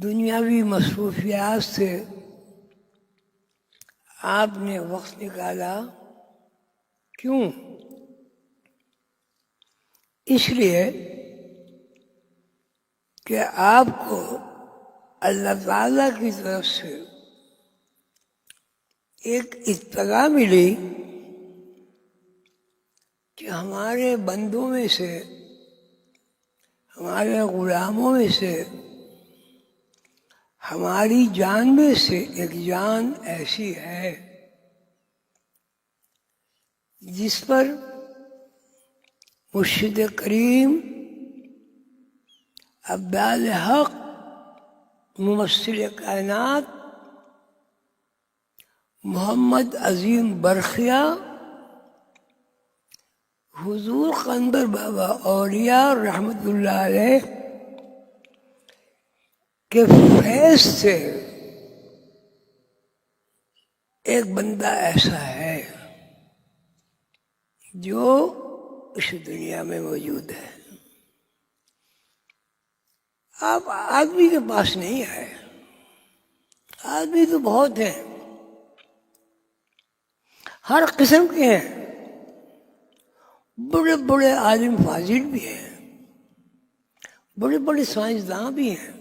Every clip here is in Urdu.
دنیاوی مصروفیات سے آپ نے وقت نکالا، کیوں؟ اس لیے کہ آپ کو اللہ تعالیٰ کی طرف سے ایک اطلاع ملی کہ ہمارے بندوں میں سے، ہمارے غلاموں میں سے، ہماری جان میں سے ایک جان ایسی ہے جس پر مرشد کریم ابدال حق ممثل کائنات محمد عظیم برخیا حضور قندر بابا اولیاء رحمۃ اللہ علیہ کے فیض سے ایک بندہ ایسا ہے جو اس دنیا میں موجود ہے۔ آپ آدمی کے پاس نہیں آئے، آدمی تو بہت ہیں، ہر قسم کے ہیں، بڑے بڑے عالم فاضل بھی ہیں، بڑے بڑے سائنسداں بھی ہیں۔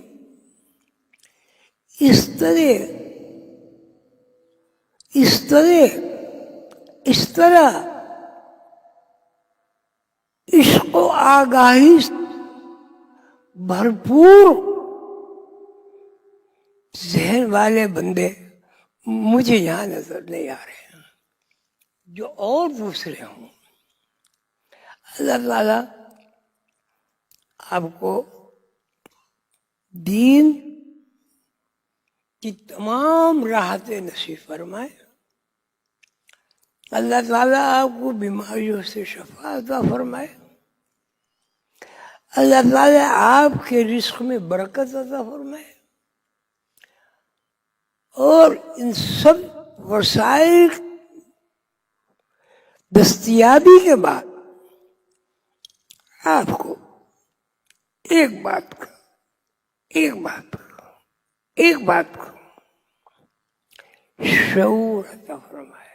اس طرح عشق و آگاہی سے بھرپور ذہن والے بندے مجھے یہاں نظر نہیں آ رہے ہیں، جو اور دوسرے ہوں۔ اللہ تعالیٰ آپ کو دین کی تمام راحتیں نصیب فرمائے، اللہ تعالیٰ آپ کو بیماریوں سے شفا عطا فرمائے، اللہ تعالیٰ آپ کے رزق میں برکت عطا فرمائے، اور ان سب وسائل دستیابی کے بعد آپ کو ایک بات کا شعور عطا فرمائے۔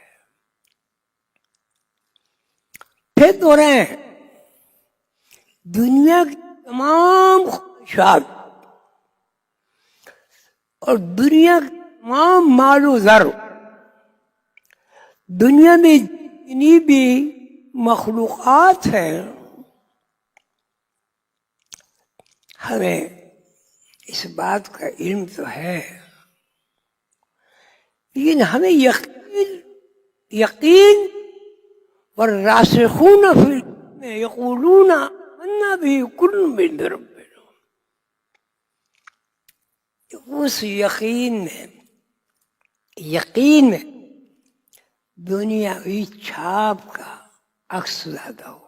پھر تو رہے ہیں دنیا کی تمام خواہشات اور دنیا کے تمام مال و زر، دنیا میں جتنی بھی مخلوقات ہیں، ہمیں اس بات کا علم تو ہے، لیکن ہمیں یقین والراسخون فی العلم یقولون آمنا بہ کل من ربنا، اس یقین میں دنیاوی چھاپ کا عکس زیادہ ہو۔